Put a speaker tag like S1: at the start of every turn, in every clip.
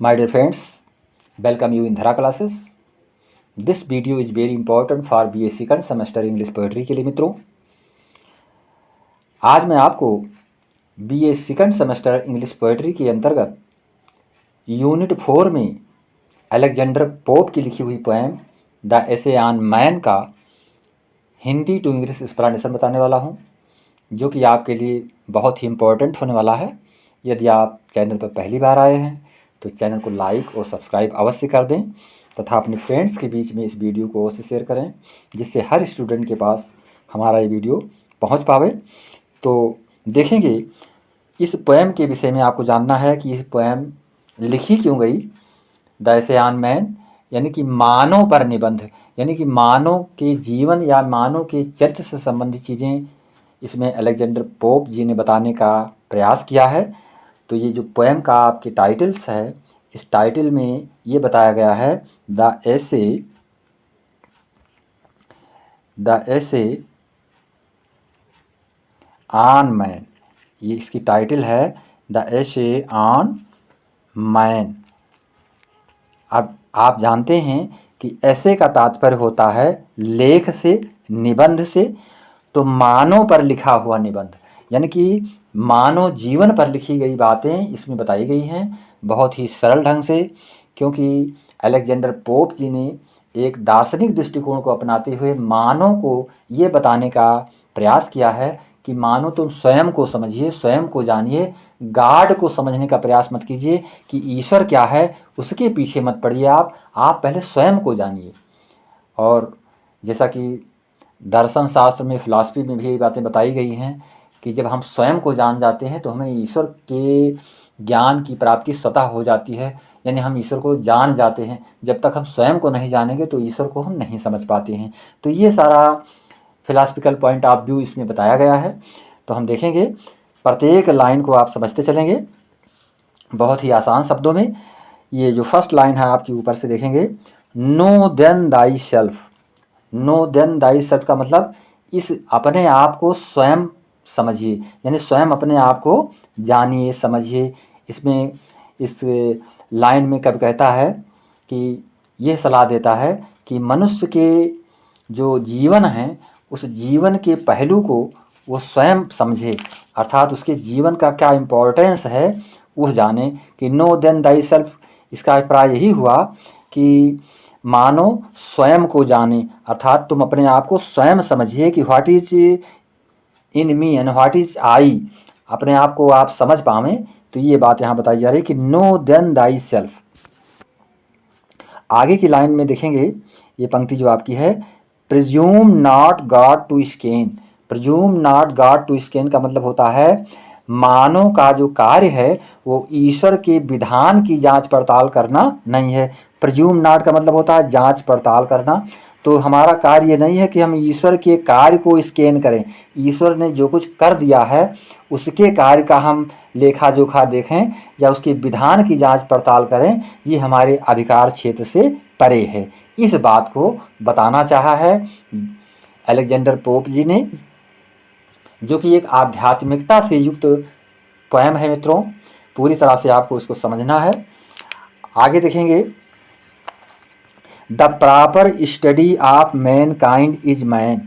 S1: My dear friends, welcome you in Dhara classes. This video is very important for BA second semester English poetry के लिए मित्रों। आज मैं आपको BA second semester English poetry के अंतर्गत यूनिट 4 में अलेक्जेंडर पोप की लिखी हुई poem the essay on man का हिंदी टू इंग्लिश एक्सप्लेनेशन बताने वाला हूं, जो कि आपके लिए बहुत ही इम्पोर्टेंट होने वाला है। यदि आप चैनल पर पहली बार आए हैं तो चैनल को लाइक और सब्सक्राइब अवश्य कर दें तथा अपने फ्रेंड्स के बीच में इस वीडियो को अवश्य शेयर करें, जिससे हर स्टूडेंट के पास हमारा ये वीडियो पहुंच पावे। तो देखेंगे इस पोएम के विषय में आपको जानना है कि इस पोएम लिखी क्यों गई। द एसे ऑन मैन यानी कि मानव पर निबंध, यानी कि मानव के जीवन या मानव के चरित्र से संबंधित चीज़ें इसमें अलेक्जेंडर पोप जी ने बताने का प्रयास किया है। तो ये जो पोएम का आपके टाइटल्स है, इस टाइटल में ये बताया गया है द एसे ऑन मैन। ये इसकी टाइटल है द एसे ऑन मैन। अब आप जानते हैं कि ऐसे का तात्पर्य होता है लेख से, निबंध से। तो मानव पर लिखा हुआ निबंध, यानी कि मानव जीवन पर लिखी गई बातें इसमें बताई गई हैं बहुत ही सरल ढंग से, क्योंकि अलेक्जेंडर पोप जी ने एक दार्शनिक दृष्टिकोण को अपनाते हुए मानव को ये बताने का प्रयास किया है कि मानो तुम स्वयं को समझिए, स्वयं को जानिए, गॉड को समझने का प्रयास मत कीजिए कि ईश्वर क्या है उसके पीछे मत पड़िए, आप पहले स्वयं को जानिए। और जैसा कि दर्शन शास्त्र में, फिलॉसफी में भी ये बातें बताई गई हैं कि जब हम स्वयं को जान जाते हैं तो हमें ईश्वर के ज्ञान की प्राप्ति स्वतः हो जाती है, यानी हम ईश्वर को जान जाते हैं। जब तक हम स्वयं को नहीं जानेंगे तो ईश्वर को हम नहीं समझ पाते हैं। तो ये सारा फिलॉसफिकल पॉइंट ऑफ व्यू इसमें बताया गया है। तो हम देखेंगे, प्रत्येक लाइन को आप समझते चलेंगे बहुत ही आसान शब्दों में। ये जो फर्स्ट लाइन है आपकी ऊपर से देखेंगे, know then thyself. Know then thyself का मतलब इस अपने आप को स्वयं समझिए, यानी स्वयं अपने आप को जानिए, समझिए। इसमें इस लाइन में कवि कहता है कि यह सलाह देता है कि मनुष्य के जो जीवन है उस जीवन के पहलू को वो स्वयं समझे, अर्थात उसके जीवन का क्या इम्पोर्टेंस है वह जाने। कि नो देन दाई सेल्फ, इसका अभिप्राय यही हुआ कि मानो स्वयं को जाने, अर्थात तुम अपने आप को स्वयं समझिए कि what is in me and what is I, अपने आप को आप समझ पावें। तो ये बात यहाँ बताई जा रही है कि नो देन दाई सेल्फ। आगे की लाइन में देखेंगे, ये पंक्ति जो आपकी है, presume not God to scan. Presume not God to scan का मतलब होता है मानव का जो कार्य है वो ईश्वर के विधान की जांच पड़ताल करना नहीं है। प्रिज्यूम नॉट का मतलब होता है जांच पड़ताल करना। तो हमारा कार्य ये नहीं है कि हम ईश्वर के कार्य को स्कैन करें, ईश्वर ने जो कुछ कर दिया है उसके कार्य का हम लेखा जोखा देखें या उसके विधान की जांच पड़ताल करें, ये हमारे अधिकार क्षेत्र से परे है। इस बात को बताना चाहा है अलेक्जेंडर पोप जी ने, जो कि एक आध्यात्मिकता से युक्त पोएम है मित्रों। पूरी तरह से आपको इसको समझना है। आगे देखेंगे, the proper study of man kind is man.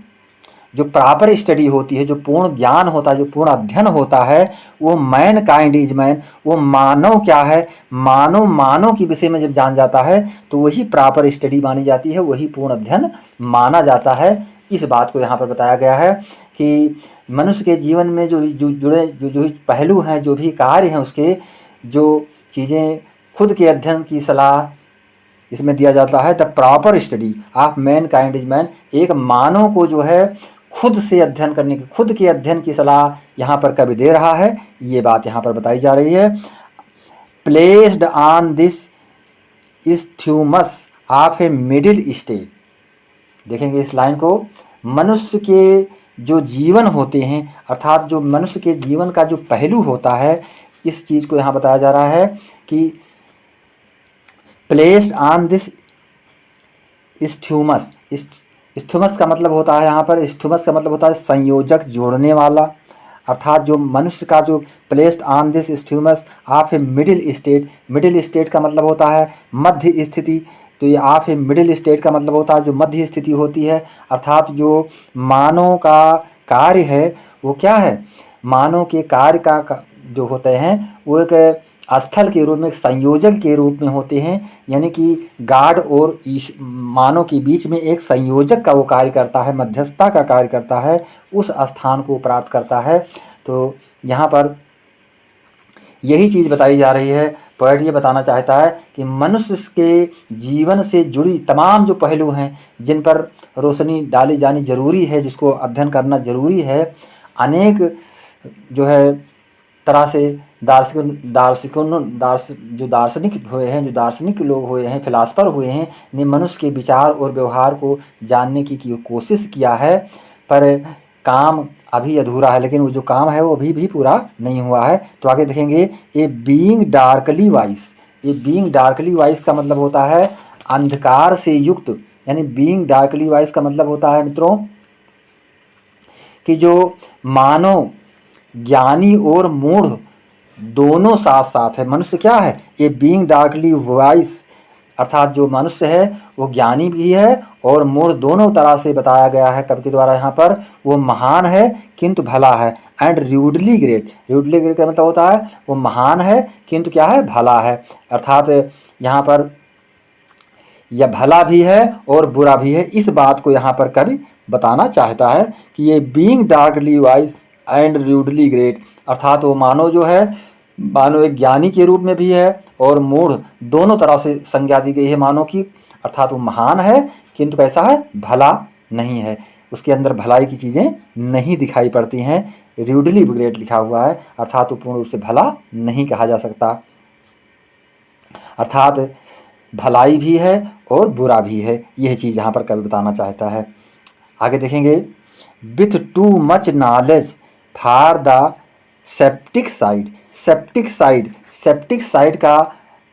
S1: जो प्रॉपर स्टडी होती है, जो पूर्ण ज्ञान होता है, जो पूर्ण अध्ययन होता है, वो मैन काइंड इज मैन। वो मानव क्या है, मानव के विषय में जब जान जाता है तो वही प्रॉपर स्टडी मानी जाती है, वही पूर्ण अध्ययन माना जाता है। इस बात को यहाँ पर बताया गया है कि मनुष्य के जीवन में जो जुड़े जो पहलू हैं, जो भी कार्य हैं, उसके जो चीज़ें, खुद के अध्ययन की सलाह इसमें दिया जाता है। The proper study of man kind is man. एक मानव को जो है खुद से अध्ययन करने की, खुद के अध्ययन की सलाह यहाँ पर कवि दे रहा है। ये बात यहाँ पर बताई जा रही है। Placed on this isthmus of a middle stage. देखेंगे इस लाइन को, मनुष्य के जो जीवन होते हैं, अर्थात जो मनुष्य के जीवन का जो पहलू होता है, इस चीज़ को यहाँ बताया जा रहा है कि प्लेस्ड ऑन दिस इस्थ्यूमस। इस्थ्यूमस का मतलब होता है यहाँ पर, इस्थ्यूमस का मतलब होता है संयोजक, जोड़ने वाला, अर्थात जो मनुष्य का जो placed on this isthmus of a middle state, middle state का मतलब होता है मध्य स्थिति, तो ये ऑफ ए मिडिल स्टेट का मतलब होता है जो मध्य स्थिति होती है। अर्थात जो मानव का कार्य है वो क्या है, मानव के कार्य का जो होते हैं वो एक स्थल के रूप में, एक संयोजक के रूप में होते हैं, यानी कि गॉड और मानव के बीच में एक संयोजक का वो कार्य करता है, मध्यस्थता का कार्य करता है, उस स्थान को प्राप्त करता है। तो यहाँ पर यही चीज़ बताई जा रही है। पोएट ये बताना चाहता है कि मनुष्य के जीवन से जुड़ी तमाम जो पहलू हैं जिन पर रोशनी डाली जानी जरूरी है, जिसको अध्ययन करना जरूरी है, अनेक जो है तरह से जो दार्शनिक हुए हैं, जो दार्शनिक लोग हुए हैं, फिलासफर हुए हैं, ने मनुष्य के विचार और व्यवहार को जानने की कोशिश किया है, पर काम अभी अधूरा है, लेकिन वो जो काम है वो अभी भी पूरा नहीं हुआ है। तो आगे देखेंगे, ए बीइंग डार्कली वाइज, ये बीइंग डार्कली वाइज का मतलब होता है अंधकार से युक्त, यानी बीइंग डार्कली वाइज का मतलब होता है मित्रों कि जो मानव ज्ञानी और मूढ़ दोनों साथ साथ है। मनुष्य क्या है, ये बीइंग डार्कली वाइज, अर्थात जो मनुष्य है वो ज्ञानी भी है और मूढ़ दोनों तरह से बताया गया है कवि के द्वारा यहाँ पर। वो महान है किंतु भला है, and rudely great, rudely great का मतलब होता है वो महान है किंतु क्या है, भला है। अर्थात यहाँ पर यह भला भी है और बुरा भी है, इस बात को यहाँ पर कवि बताना चाहता है कि ये being darkly wise and rudely great, अर्थात वो मानव जो है, मानव एक ज्ञानी के रूप में भी है और मूढ़, दोनों तरह से संज्ञा दी गई है मानव की। अर्थात वो महान है किंतु कैसा है, भला नहीं है, उसके अंदर भलाई की चीज़ें नहीं दिखाई पड़ती हैं। र्यूडली ग्रेट लिखा हुआ है, अर्थात वो पूर्ण रूप से भला नहीं कहा जा सकता, अर्थात भलाई भी है और बुरा भी है, यह चीज़ यहाँ पर कवि बताना चाहता है। आगे देखेंगे, with too much knowledge for the septic side, septic side, septic side का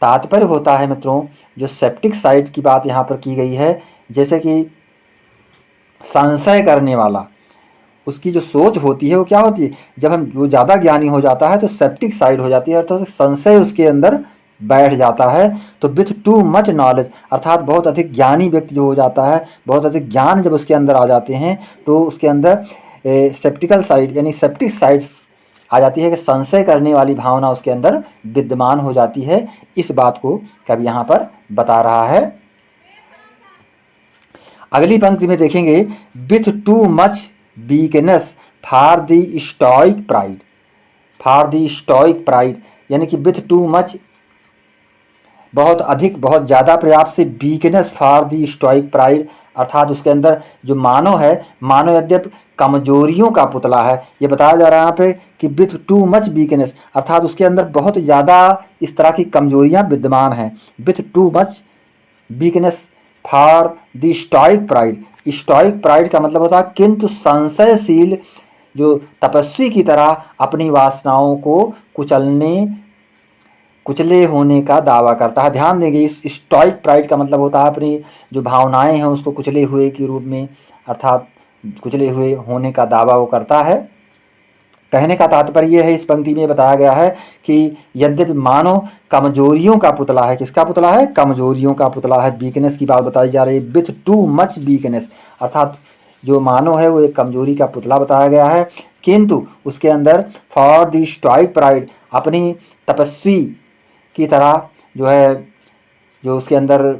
S1: तात्पर्य होता है मित्रों, जो सेप्टिक साइड की बात यहाँ पर की गई है, जैसे कि संशय करने वाला, उसकी जो सोच होती है वो क्या होती है, जब हम वो ज़्यादा ज्ञानी हो जाता है तो सेप्टिक साइड हो जाती है, अर्थात संशय उसके अंदर बैठ जाता है। तो विथ टू मच नॉलेज, अर्थात बहुत अधिक ज्ञानी व्यक्ति जो हो जाता है, बहुत अधिक ज्ञान जब उसके अंदर आ जाते हैं तो उसके अंदर सेप्टिकल साइड यानी सेप्टिक साइड्स आ जाती है कि संशय करने वाली भावना उसके अंदर विद्यमान हो जाती है। इस बात को कवि यहाँ पर बता रहा है। अगली पंक्ति में देखेंगे, with too much weakness for the stoic pride, for the stoic pride, यानी कि विथ टू मच, बहुत अधिक, बहुत ज़्यादा प्रयास से, weakness for the stoic pride, अर्थात उसके अंदर जो मानव है, मानव यद्यपि कमजोरियों का पुतला है, ये बताया जा रहा है यहाँ पे कि विथ टू मच वीकनेस, अर्थात उसके अंदर बहुत ज़्यादा इस तरह की कमजोरियाँ विद्यमान हैं। With too much weakness for the stoic pride, stoic pride का मतलब होता है किंतु संशयशील, जो तपस्वी की तरह अपनी वासनाओं को कुचले होने का दावा करता है। ध्यान देंगे, इस स्टोइक प्राइड का मतलब होता है अपनी जो भावनाएं हैं उसको कुचले हुए के रूप में, अर्थात कुचले हुए होने का दावा वो करता है। कहने का तात्पर्य यह है, इस पंक्ति में बताया गया है कि यद्यपि मानव कमजोरियों का पुतला है, किसका पुतला है, कमजोरियों का पुतला है, वीकनेस की बात बताई जा रही है, विथ टू मच वीकनेस, अर्थात जो मानव है वो एक कमजोरी का पुतला बताया गया है, किंतु उसके अंदर फॉर द स्टोइक प्राइड, अपनी तपस्वी की तरह जो है, जो उसके अंदर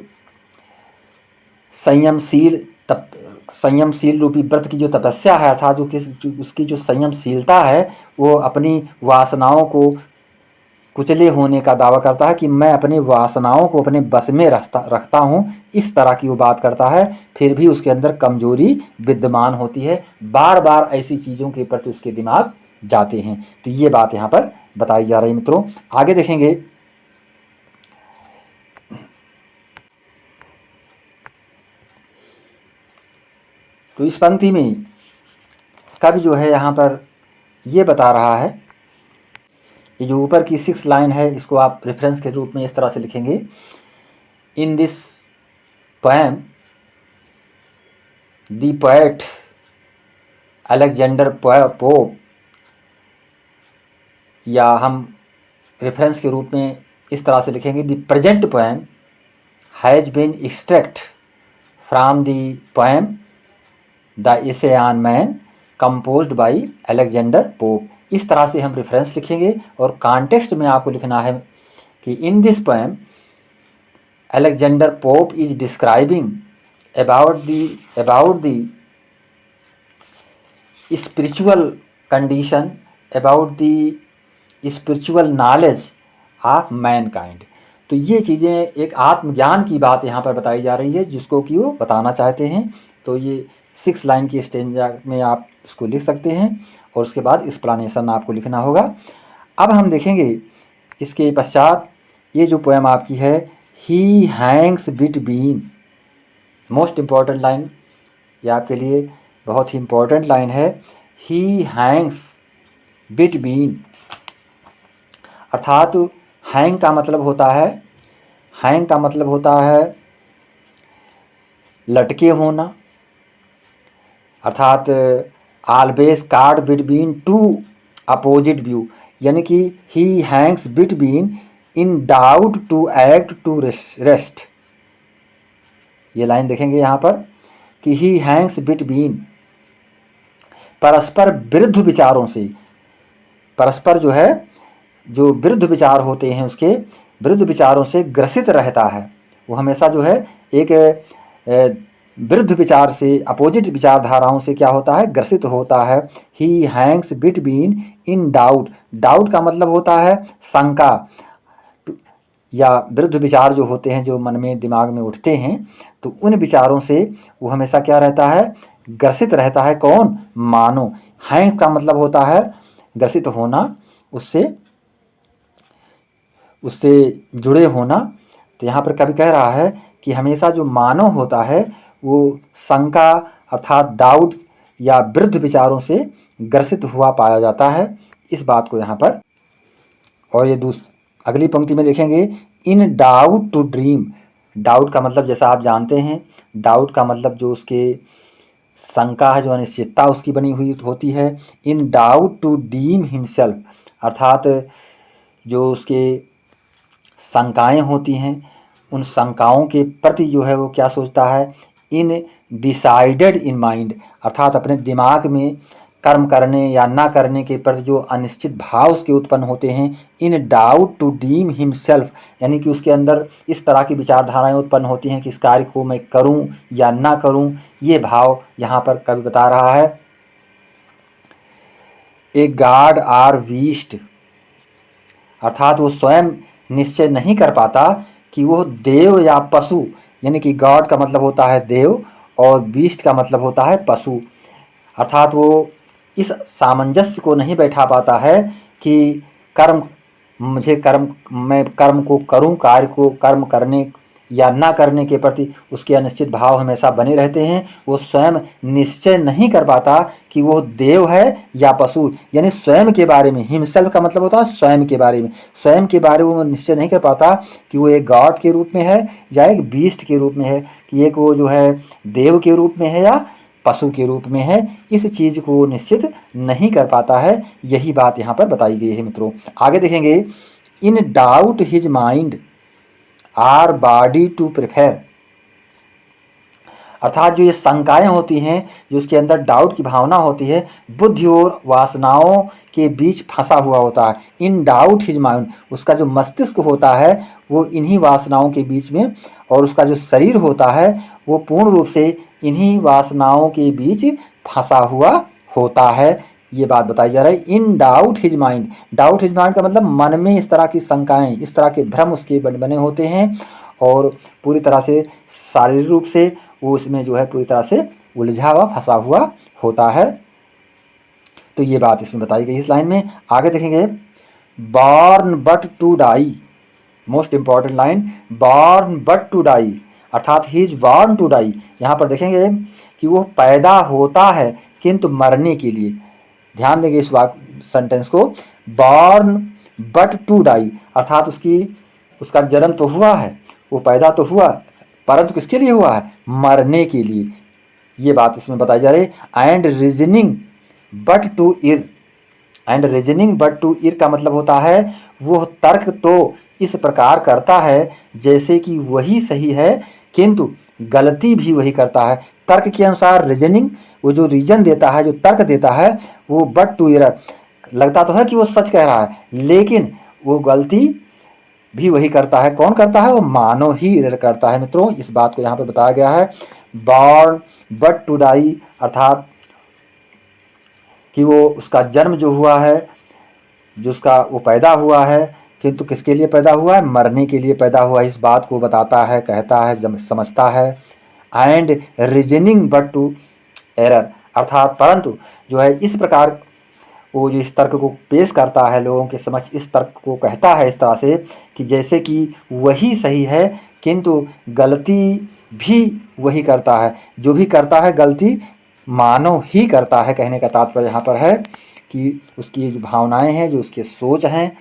S1: संयमशील रूपी व्रत की जो तपस्या है, अर्थात उसकी जो संयमशीलता है, वो अपनी वासनाओं को कुचले होने का दावा करता है कि मैं अपनी वासनाओं को अपने बस में रखता हूँ, इस तरह की वो बात करता है। फिर भी उसके अंदर कमजोरी विद्यमान होती है, बार बार ऐसी चीज़ों के प्रति उसके दिमाग जाते हैं। तो ये बात यहाँ पर बताई जा रही है मित्रों। आगे देखेंगे, तो इस पंक्ति में कवि जो है यहाँ पर ये बता रहा है, ये जो ऊपर की 6 लाइन है इसको आप रेफरेंस के रूप में इस तरह से लिखेंगे, in this poem the poet Alexander pope या हम रेफरेंस के रूप में इस तरह से लिखेंगे, the present poem has been extract from the poem the essay on man composed by Alexander Pope. इस तरह से हम रेफरेंस लिखेंगे और कॉन्टेक्स्ट में आपको लिखना है कि in this poem Alexander pope is describing about the spiritual condition, about the spiritual knowledge of mankind। तो ये चीज़ें एक आत्मज्ञान की बात यहाँ पर बताई जा रही है जिसको कि वो बताना चाहते हैं। तो ये 6 लाइन की स्टेंजा में आप इसको लिख सकते हैं और उसके बाद एक्सप्लेनेशन आपको लिखना होगा। अब हम देखेंगे इसके पश्चात ये जो पोएम आपकी है, he hangs between, most important line, ये आपके लिए बहुत ही इम्पॉर्टेंट लाइन है। ही हैंग्स बिटवीन, अर्थात हैंग का मतलब होता है लटके होना, अर्थात always caught between two opposite view, यानी कि he hangs between in doubt to act to rest. ये लाइन देखेंगे यहाँ पर कि ही हैंग्स बिटवीन, परस्पर विरुद्ध विचारों से, परस्पर जो है जो विरुद्ध विचार होते हैं उसके विरुद्ध विचारों से ग्रसित रहता है। वो हमेशा जो है एक विरुद्ध विचार से, अपोजिट विचारधाराओं से क्या होता है, ग्रसित होता है। He hangs between in doubt, doubt का मतलब होता है शंका या विरुद्ध विचार जो होते हैं जो मन में दिमाग में उठते हैं, तो उन विचारों से वो हमेशा क्या रहता है, ग्रसित रहता है। कौन, मानो। हैंग का मतलब होता है ग्रसित होना, उससे जुड़े होना। तो यहाँ पर कवि कह रहा है कि हमेशा जो मानव होता है वो शंका अर्थात डाउट या विरुद्ध विचारों से ग्रसित हुआ पाया जाता है, इस बात को यहाँ पर। और ये अगली पंक्ति में देखेंगे, in doubt to dream. Doubt का मतलब जैसा आप जानते हैं, डाउट का मतलब जो उसके शंका है, जो अनिश्चितता उसकी बनी हुई होती है। In doubt to deem himself, अर्थात जो उसके शंकाएँ होती हैं, उन शंकाओं के प्रति जो है वो क्या सोचता है, इन डिसाइडेड इन माइंड, अर्थात अपने दिमाग में कर्म करने या ना करने के प्रति जो अनिश्चित भाव उसके उत्पन्न होते हैं। In doubt to deem himself, यानी कि उसके अंदर इस तरह की विचारधाराएं उत्पन्न होती हैं कि इस कार्य को मैं करूं या ना करूं, ये भाव यहाँ पर कवि बता रहा है। ए गॉड आर बीस्ट, अर्थात वो स्वयं निश्चय नहीं कर पाता कि वो देव या पशु, यानी कि गॉड का मतलब होता है देव और बीस्ट का मतलब होता है पशु, अर्थात वो इस सामंजस्य को नहीं बैठा पाता है कि मैं कर्म को करूं, कार्य को कर्म करने या ना करने के प्रति उसके अनिश्चित भाव हमेशा बने रहते हैं। वो स्वयं निश्चय नहीं कर पाता कि वो देव है या पशु, यानी स्वयं के बारे में। हिमसेल्फ का मतलब होता है स्वयं के बारे में, स्वयं के बारे में वो निश्चय नहीं कर पाता कि वो एक गॉड के रूप में है या एक बीस्ट के रूप में है, कि एक वो जो है देव के रूप में है या पशु के रूप में है। इस चीज़ को वो निश्चित नहीं कर पाता है, यही बात यहाँ पर बताई गई है मित्रों। आगे देखेंगे, in doubt his mind or body to prefer, अर्थात जो ये शंकाएं होती हैं, जो उसके अंदर डाउट की भावना होती है, बुद्धि और वासनाओं के बीच फंसा हुआ होता है। इन डाउट हिज माइंड, उसका जो मस्तिष्क होता है वो इन्हीं वासनाओं के बीच में, और उसका जो शरीर होता है वो पूर्ण रूप से इन्हीं वासनाओं के बीच फंसा हुआ होता है, ये बात बताई जा रही है। In doubt his mind, doubt his mind का मतलब मन में इस तरह की शंकाएं, इस तरह के भ्रम उसके बने होते हैं और पूरी तरह से शारीरिक रूप से वो उसमें जो है पूरी तरह से उलझा हुआ फंसा हुआ होता है। तो ये बात इसमें बताई गई इस लाइन में। आगे देखेंगे, born but to die, most important line, born but to die, अर्थात he is born to die. यहाँ पर देखेंगे कि वो पैदा होता है किंतु मरने के लिए। ध्यान देंगे इस सेंटेंस को, बॉर्न बट टू डाई, अर्थात उसका जन्म तो हुआ है, वो पैदा तो हुआ, परंतु किसके लिए हुआ है, मरने के लिए, ये बात इसमें बताई जा रही है। And reasoning but to err, and reasoning but to err का मतलब होता है वो तर्क तो इस प्रकार करता है जैसे कि वही सही है किंतु गलती भी वही करता है। तर्क के अनुसार रीजनिंग, वो जो रीजन देता है, जो तर्क देता है, वो बट टू इरर, लगता तो है कि वो सच कह रहा है लेकिन वो गलती भी वही करता है। कौन करता है? वो मानव ही इरर करता है। मित्रों, इस बात को यहाँ पे बताया गया है। बॉर्न बट टू डाई, अर्थात कि वो उसका जन्म जो हुआ है, जो उसका वो पैदा हुआ है, किंतु किसके लिए पैदा हुआ है? मरने के लिए पैदा हुआ है। इस बात को बताता है, कहता है, समझता है। And reasoning but to error, अर्थात परंतु जो है इस प्रकार वो जो इस तर्क को पेश करता है लोगों के समक्ष, इस तर्क को कहता है इस तरह से कि जैसे कि वही सही है किंतु गलती भी वही करता है। जो भी करता है गलती मानव ही करता है। कहने का तात्पर्य यहाँ पर है कि उसकी जो भावनाएं हैं, जो उसके सोच हैं,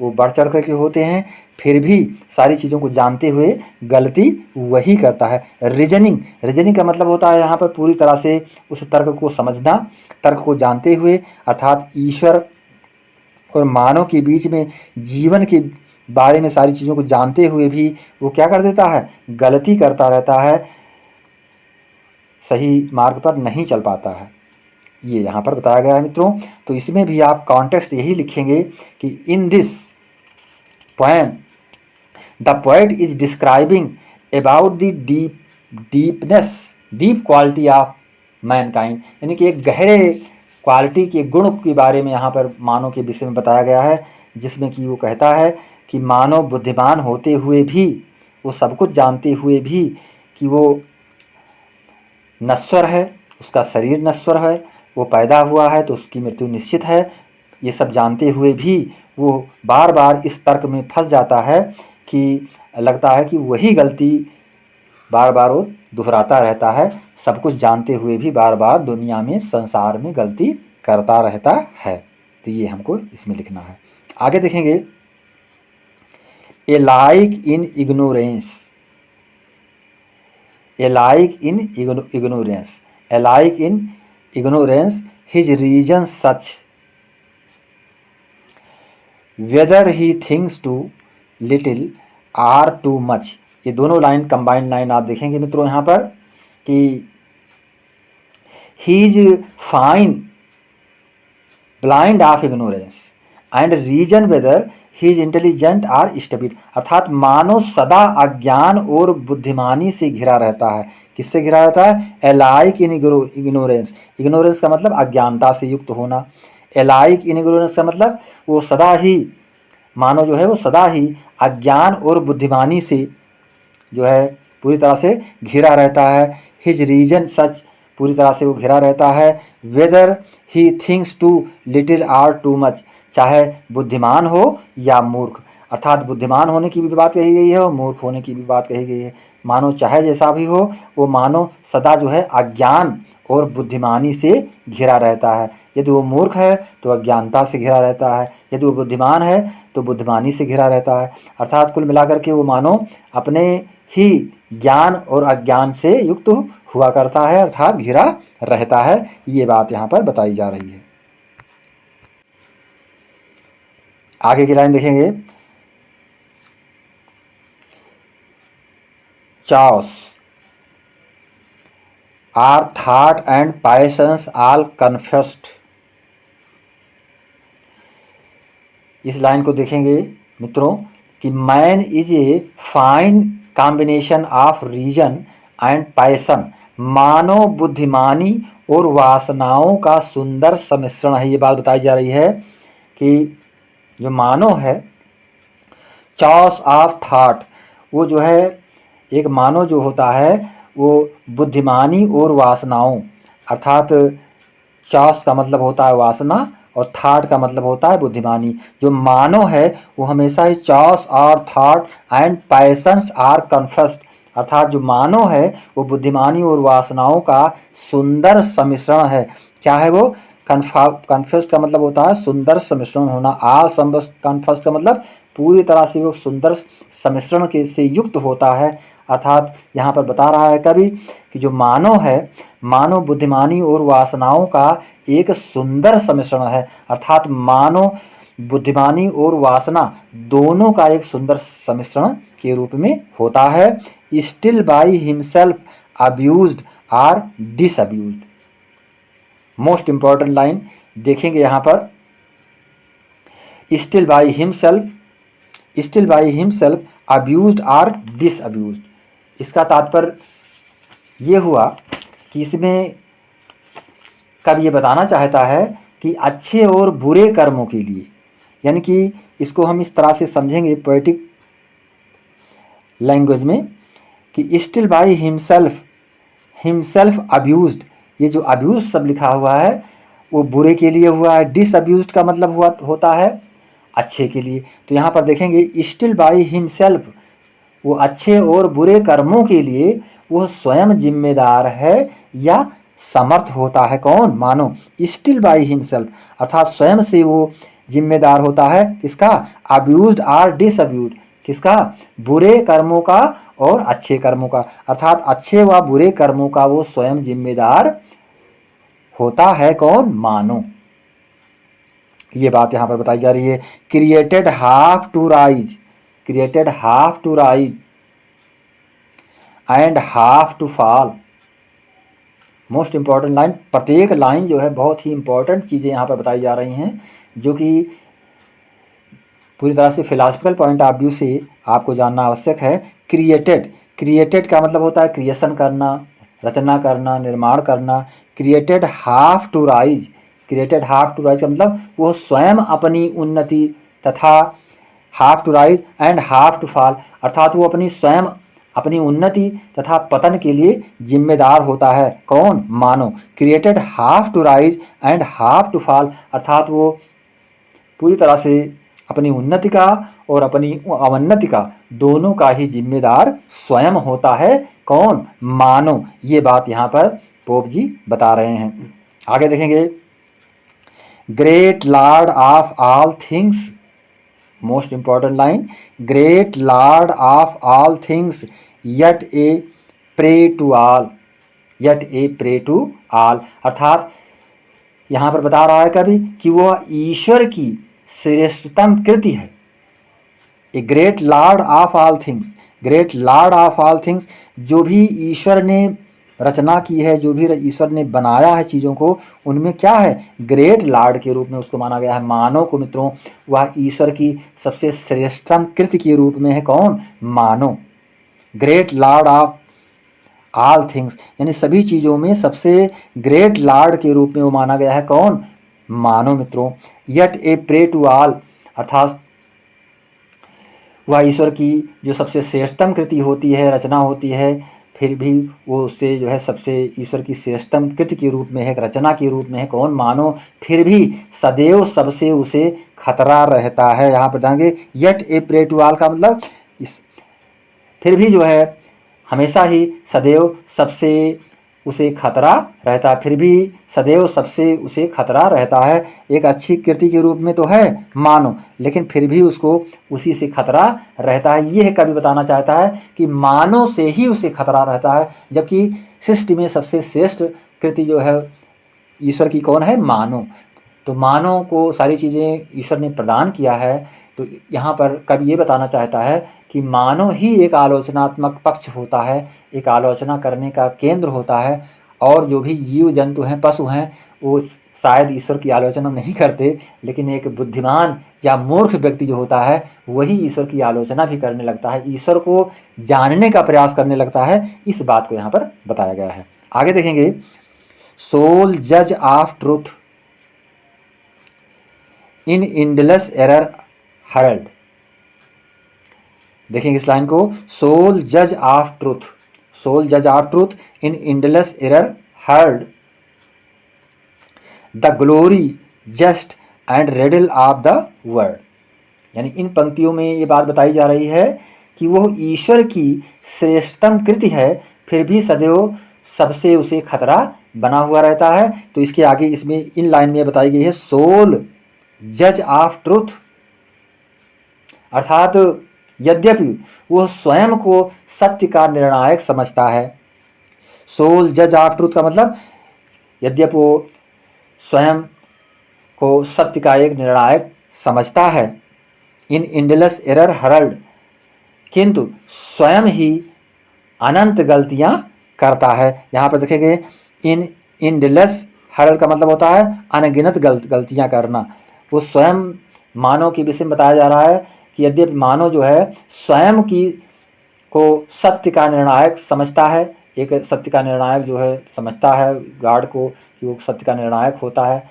S1: वो बढ़ चढ़ करके होते हैं, फिर भी सारी चीज़ों को जानते हुए गलती वही करता है। रीजनिंग, रीजनिंग का मतलब होता है यहाँ पर पूरी तरह से उस तर्क को समझना, तर्क को जानते हुए, अर्थात ईश्वर और मानव के बीच में जीवन के बारे में सारी चीज़ों को जानते हुए भी वो क्या कर देता है? गलती करता रहता है, सही मार्ग पर नहीं चल पाता है। ये यहाँ पर बताया गया है मित्रों। तो इसमें भी आप कॉन्टेक्स्ट यही लिखेंगे कि in this poem the poet is describing about the deepness, deep quality of Mankind, यानी कि एक गहरे क्वालिटी के गुण के बारे में यहाँ पर मानव के विषय में बताया गया है, जिसमें कि वो कहता है कि मानव बुद्धिमान होते हुए भी, वो सब कुछ जानते हुए भी कि वो नश्वर है, उसका शरीर नश्वर है, वो पैदा हुआ है तो उसकी मृत्यु निश्चित है, ये सब जानते हुए भी वो बार बार इस तर्क में फंस जाता है कि लगता है कि वही गलती बार बार वो दोहराता रहता है, सब कुछ जानते हुए भी बार बार दुनिया में, संसार में गलती करता रहता है। तो ये हमको इसमें लिखना है। आगे देखेंगे, alike in ignorance, alike in ignorance, alike in ignorance his reason such whether he thinks too little or too much। ये दोनों लाइन कंबाइंड लाइन आप देखेंगे मित्रों यहाँ पर कि he is fine blind of ignorance and reason whether he is intelligent or stupid, अर्थात मानव सदा अज्ञान और बुद्धिमानी से घिरा रहता है। किससे घिरा रहता है? एलाइक इन इग्नोरेंस, इग्नोरेंस का मतलब अज्ञानता से युक्त होना। एलाइक इन इग्नोरेंस का मतलब वो सदा ही, मानव जो है वो सदा ही अज्ञान और बुद्धिमानी से जो है पूरी तरह से घिरा रहता है। हिज रीजन सच, पूरी तरह से वो घिरा रहता है। Whether he thinks too little or too much, चाहे बुद्धिमान हो या मूर्ख, अर्थात बुद्धिमान होने की भी बात कही गई है और मूर्ख होने की भी बात कही गई है। मानो चाहे जैसा भी हो, वो मानो सदा जो है अज्ञान और बुद्धिमानी से घिरा रहता है। यदि वो मूर्ख है तो अज्ञानता से घिरा रहता है, यदि वो बुद्धिमान है तो बुद्धिमानी से घिरा रहता है। अर्थात कुल मिलाकर के वो मानो अपने ही ज्ञान और अज्ञान से युक्त हुआ करता है, अर्थात घिरा रहता है। ये बात यहाँ पर बताई जा रही है। आगे की लाइन देखेंगे, chaos are thought and passions all confessed। इस लाइन को देखेंगे मित्रों कि man is a fine combination of reason and passion, मानव बुद्धिमानी और वासनाओं का सुंदर सम्मिश्रण है। ये बात बताई जा रही है कि जो मानव है, चॉस ऑफ थॉट, वो जो है एक मानव जो होता है वो बुद्धिमानी और वासनाओं, अर्थात चॉस का मतलब होता है वासना और थॉट का मतलब होता है बुद्धिमानी। जो मानव है वो हमेशा ही चॉस और थॉट एंड पैशंस आर कन्फस्ड, अर्थात जो मानव है वो बुद्धिमानी और वासनाओं का सुंदर सम्मिश्रण है। क्या है वो? कन्फस्ड का मतलब होता है सुंदर सम्मिश्रण होना। आल कन्फस्ड का मतलब पूरी तरह से वो सुंदर सम्मिश्रण के से युक्त होता है, अर्थात यहाँ पर बता रहा है कवि कि जो मानव है, मानव बुद्धिमानी और वासनाओं का एक सुंदर सम्मिश्रण है। अर्थात मानव बुद्धिमानी और वासना दोनों का एक सुंदर सम्मिश्रण के रूप में होता है। Still by himself abused or disabused. Most important line देखेंगे यहाँ पर, still by himself abused or disabused. इसका तात्पर्य ये हुआ कि इसमें कब ये बताना चाहता है कि अच्छे और बुरे कर्मों के लिए, यानी कि इसको हम इस तरह से समझेंगे पोएटिक लैंग्वेज में कि स्टिल बाई हिमसेल्फ अब्यूज्ड, ये जो अब्यूज सब लिखा हुआ है वो बुरे के लिए हुआ है। डिसअब्यूज्ड का मतलब होता है अच्छे के लिए। तो यहाँ पर देखेंगे स्टिल बाई हिमसेल्फ, वो अच्छे और बुरे कर्मों के लिए वो स्वयं जिम्मेदार है या समर्थ होता है। कौन? मानो। स्टिल बाई हिमसेल्फ अर्थात स्वयं से वो जिम्मेदार होता है। किसका? अब्यूज्ड आर डिसअब्यूज्ड, किसका? बुरे कर्मों का और अच्छे कर्मों का। अर्थात अच्छे व बुरे कर्मों का वो स्वयं जिम्मेदार होता है। कौन? मानो। ये बात यहाँ पर बताई जा रही है। Created half to rise and half to fall. Most important line, प्रत्येक लाइन जो है बहुत ही इंपॉर्टेंट चीज़ें यहाँ पर बताई जा रही हैं, जो कि पूरी तरह से फिलॉसफिकल पॉइंट ऑफ व्यू से आपको जानना आवश्यक है। क्रिएटेड का मतलब होता है क्रिएशन करना, रचना करना, निर्माण करना। क्रिएटेड हाफ टू राइज का मतलब वो स्वयं अपनी उन्नति तथा half to rise and half to fall अर्थात वो अपनी स्वयं अपनी उन्नति तथा पतन के लिए जिम्मेदार होता है। कौन? मानो। Created half to rise and half to fall अर्थात वो पूरी तरह से अपनी उन्नति का और अपनी अवन्नति का दोनों का ही जिम्मेदार स्वयं होता है। कौन? मानो। ये बात यहाँ पर पोप जी बता रहे हैं। आगे देखेंगे, great lord of all things, most important line, great lord of all things yet a prey to all अर्थात यहाँ पर बता रहा है कभी कि वह ईश्वर की श्रेष्ठतम कृति है। A great lord of all things, जो भी ईश्वर ने रचना की है, जो भी ईश्वर ने बनाया है चीज़ों को, उनमें क्या है? ग्रेट लॉर्ड के रूप में उसको माना गया है। मानव को मित्रों वह ईश्वर की सबसे श्रेष्ठतम कृति के रूप में है। कौन? मानव। Great lord of all things यानी सभी चीज़ों में सबसे ग्रेट लॉर्ड के रूप में वो माना गया है। कौन? मानव मित्रों। Yet a prey to all अर्थात वह ईश्वर की जो सबसे श्रेष्ठतम कृति होती है, रचना होती है, फिर भी वो उससे जो है सबसे ईश्वर की श्रेष्ठतम कृति के रूप में है, रचना के रूप में है। कौन? मानव। फिर भी सदैव सबसे उसे खतरा रहता है। यहाँ पर देंगे yet a prey to all का मतलब फिर भी जो है हमेशा ही सदैव सबसे उसे खतरा रहता है। फिर भी सदैव सबसे उसे खतरा रहता है। एक अच्छी कृति के रूप में तो है मानो, लेकिन फिर भी उसको उसी से खतरा रहता है। ये कवि बताना चाहता है कि मानव से ही उसे खतरा रहता है, जबकि सृष्टि में सबसे श्रेष्ठ कृति जो है ईश्वर की कौन है? मानव। तो मानव को सारी चीज़ें ईश्वर ने प्रदान किया है। तो यहाँ पर कवि ये बताना चाहता है कि मानव ही एक आलोचनात्मक पक्ष होता है, एक आलोचना करने का केंद्र होता है, और जो भी जीव जंतु हैं, पशु हैं, वो शायद ईश्वर की आलोचना नहीं करते, लेकिन एक बुद्धिमान या मूर्ख व्यक्ति जो होता है वही ईश्वर की आलोचना भी करने लगता है, ईश्वर को जानने का प्रयास करने लगता है। इस बात को यहाँ पर बताया गया है। आगे देखेंगे, सोल जज of truth in endless error hurled. देखेंगे इस लाइन को, सोल जज of truth in endless error heard the glory just and ridley of the world. यानी इन पंक्तियों में ये बात बताई जा रही है कि वह ईश्वर की श्रेष्ठतम कृति है, फिर भी सदैव सबसे उसे खतरा बना हुआ रहता है। तो इसके आगे इसमें इन लाइन में बताई गई है, सोल जज ऑफ ट्रूथ अर्थात यद्यपि वो स्वयं को सत्य का निर्णायक समझता है। सोल जज ऑफ ट्रूथ का मतलब यद्यपि वो स्वयं को सत्य का एक निर्णायक समझता है। इन इंडलेस एरर हरल्ड, किंतु स्वयं ही अनंत गलतियां करता है। यहाँ पर देखेंगे इन इंडलेस हरल्ड का मतलब होता है अनगिनत गलतियां करना। वो स्वयं मानव के विषय में बताया जा रहा है कि यद्यपि मानव जो है स्वयं की को सत्य का निर्णायक समझता है, एक सत्य का निर्णायक जो है समझता है गॉड को कि वो सत्य का निर्णायक होता है,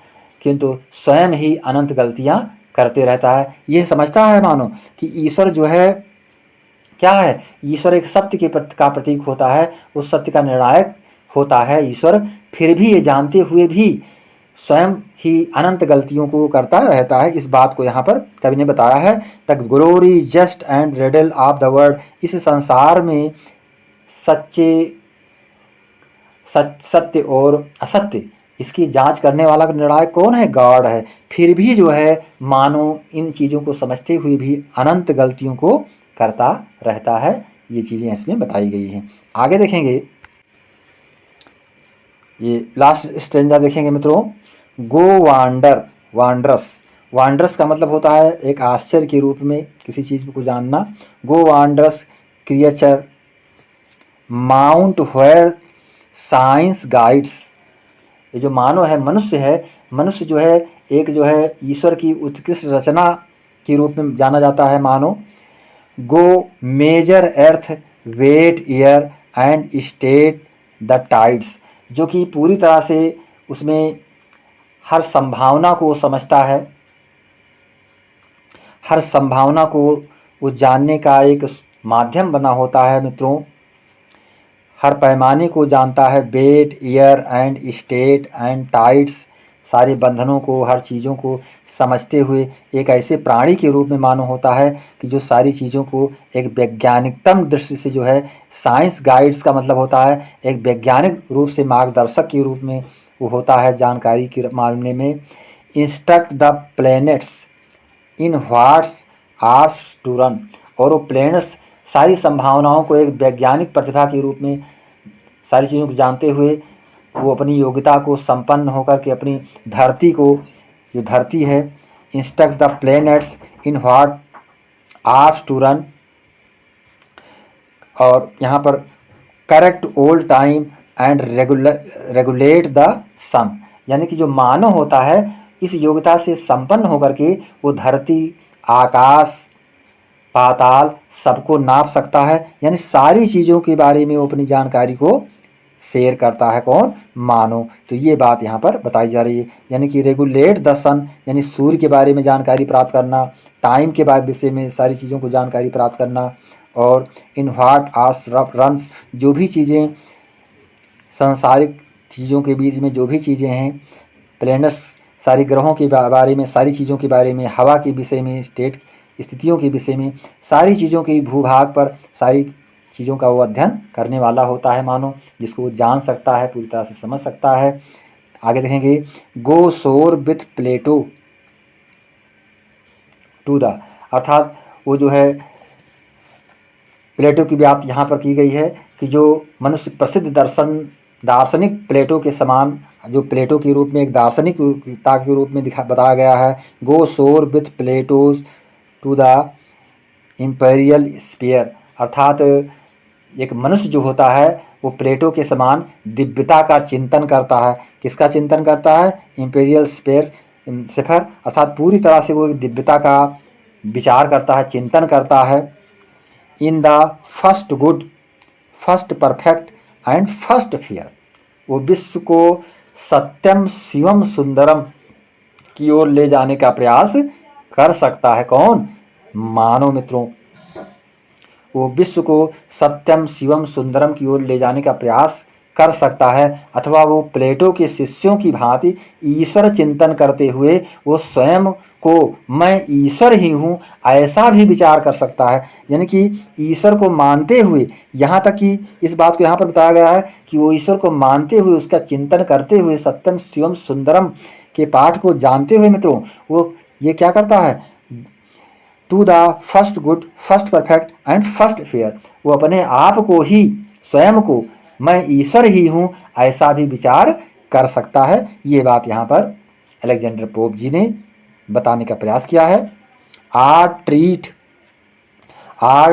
S1: किंतु स्वयं ही अनंत गलतियां करते रहता है। ये समझता है मानो कि ईश्वर जो है क्या है, ईश्वर एक सत्य के का प्रतीक होता है, उस सत्य का निर्णायक होता है ईश्वर, फिर भी ये जानते हुए भी स्वयं ही अनंत गलतियों को करता रहता है। इस बात को यहाँ पर कवि ने बताया है। The glory just and ridley of the world, इस संसार में सत्य और असत्य इसकी जांच करने वाला निर्णायक कौन है, गॉड है। फिर भी जो है मानो इन चीज़ों को समझते हुए भी अनंत गलतियों को करता रहता है। ये चीज़ें इसमें बताई गई हैं। आगे देखेंगे, ये लास्ट स्ट्रेंजर देखेंगे मित्रों, गो वांडर वांडरस। वांडरस का मतलब होता है एक आश्चर्य के रूप में किसी चीज़ को जानना। Go wondrous creature mount where science guides, ये जो मानव है, मनुष्य है, मनुष्य जो है एक जो है ईश्वर की उत्कृष्ट रचना के रूप में जाना जाता है मानव। Go measure earth weigh air and state the tides, जो कि पूरी तरह से उसमें हर संभावना को समझता है, हर संभावना को वो जानने का एक माध्यम बना होता है मित्रों। हर पैमाने को जानता है, weigh air and state and tides, सारे बंधनों को, हर चीज़ों को समझते हुए एक ऐसे प्राणी के रूप में मानो होता है कि जो सारी चीज़ों को एक वैज्ञानिकतम दृष्टि से जो है, साइंस गाइड्स का मतलब होता है एक वैज्ञानिक रूप से मार्गदर्शक के रूप में वो होता है जानकारी के मामले में। Instruct the planets in what's of to run, और वो प्लैनेट्स सारी संभावनाओं को एक वैज्ञानिक प्रतिभा के रूप में सारी चीज़ों को जानते हुए वो अपनी योग्यता को संपन्न होकर के अपनी धरती को, जो धरती है, instruct the planets in what of to run, और यहाँ पर correct old time and regulate the sun, यानी कि जो मानव होता है इस योग्यता से संपन्न होकर के वो धरती, आकाश, पाताल सबको नाप सकता है, यानी सारी चीज़ों के बारे में वो अपनी जानकारी को शेयर करता है। कौन, मानव। तो ये बात यहाँ पर बताई जा रही है, यानी कि रेगुलेट द सन, यानी सूर्य के बारे में जानकारी प्राप्त करना, टाइम के बारे विषय में सारी चीज़ों को जानकारी प्राप्त करना, और इन व्हाट आर रन्स, जो भी चीज़ें सांसारिक चीज़ों के बीच में जो भी चीज़ें हैं, प्लैनेट्स सारी ग्रहों के बारे में, सारी चीज़ों के बारे में, हवा के विषय में, स्टेट स्थितियों के विषय में, सारी चीज़ों के भूभाग पर सारी चीज़ों का वो अध्ययन करने वाला होता है मानो, जिसको वो जान सकता है, पूरी तरह से समझ सकता है। आगे देखेंगे, गो soar with Plato to the, अर्थात वो जो है प्लेटो की बात यहाँ पर की गई है कि जो मनुष्य प्रसिद्ध दार्शनिक प्लेटो के समान, जो प्लेटो के रूप में एक दार्शनिकता के रूप में बताया गया है। Go soar with Plato's to the imperial sphere, अर्थात एक मनुष्य जो होता है वो प्लेटो के समान दिव्यता का चिंतन करता है। किसका चिंतन करता है, इम्पेरियल स्फीयर, अर्थात पूरी तरह से वो दिव्यता का विचार करता है, चिंतन करता है। In the first good, first perfect and first fear, वो विश्व को सत्यम शिवम सुंदरम की ओर ले जाने का प्रयास कर सकता है। कौन, मानव मित्रों। वो विश्व को सत्यम शिवम सुंदरम की ओर ले जाने का प्रयास कर सकता है, अथवा वो प्लेटो के शिष्यों की भांति ईश्वर चिंतन करते हुए वो स्वयं को मैं ईश्वर ही हूँ ऐसा भी विचार कर सकता है। यानी कि ईश्वर को मानते हुए, यहाँ तक कि इस बात को यहाँ पर बताया गया है कि वो ईश्वर को मानते हुए, उसका चिंतन करते हुए, सत्यम शिवम सुंदरम के पाठ को जानते हुए मित्रों, वो ये क्या करता है, to the first good, first perfect and first fair. वो अपने आप को ही, स्वयं को, मैं ईश्वर ही हूँ ऐसा भी विचार कर सकता है। ये बात यहाँ पर अलेक्जेंडर पोप जी ने बताने का प्रयास किया है। Or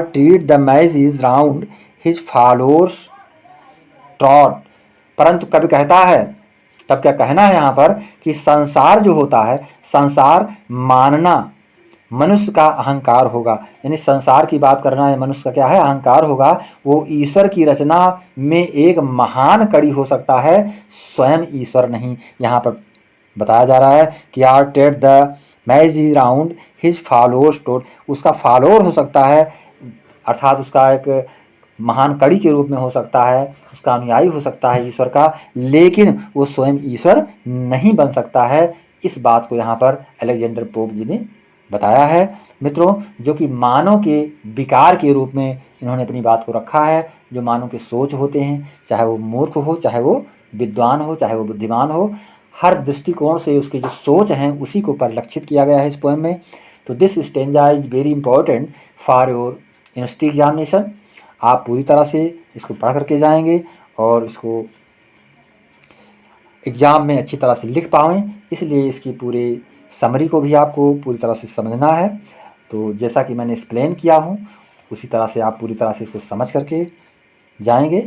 S1: treat the maze is round his followers trot. परंतु कभी कहता है, तब क्या कहना है यहाँ पर कि संसार जो होता है, संसार मानना मनुष्य का अहंकार होगा। यानी संसार की बात करना है मनुष्य का क्या है, अहंकार होगा। वो ईश्वर की रचना में एक महान कड़ी हो सकता है, स्वयं ईश्वर नहीं। यहाँ पर बताया जा रहा है कि rotate the maze is round his followers taught. उसका फॉलोअर हो सकता है, अर्थात उसका एक महान कड़ी के रूप में हो सकता है, उसका अनुयायी हो सकता है ईश्वर का, लेकिन वो स्वयं ईश्वर नहीं बन सकता है। इस बात को यहाँ पर अलेक्जेंडर पोप जी ने बताया है मित्रों, जो कि मानव के विकार के रूप में इन्होंने अपनी बात को रखा है। जो मानव के सोच होते हैं, चाहे वो मूर्ख हो, चाहे वो विद्वान हो, चाहे वो बुद्धिमान हो, हर दृष्टिकोण से उसकी जो सोच हैं उसी को परिलक्षित किया गया है इस पोएम में। तो this stanza is very important for your university examination. आप पूरी तरह से इसको पढ़ करके जाएंगे और इसको एग्ज़ाम में अच्छी तरह से लिख पाएँ, इसलिए इसकी पूरे समरी को भी आपको पूरी तरह से समझना है। तो जैसा कि मैंने एक्सप्लेन किया हूँ उसी तरह से आप पूरी तरह से इसको समझ करके जाएंगे।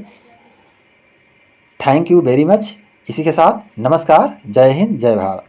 S1: Thank you very much. इसी के साथ नमस्कार, जय हिंद, जय भारत।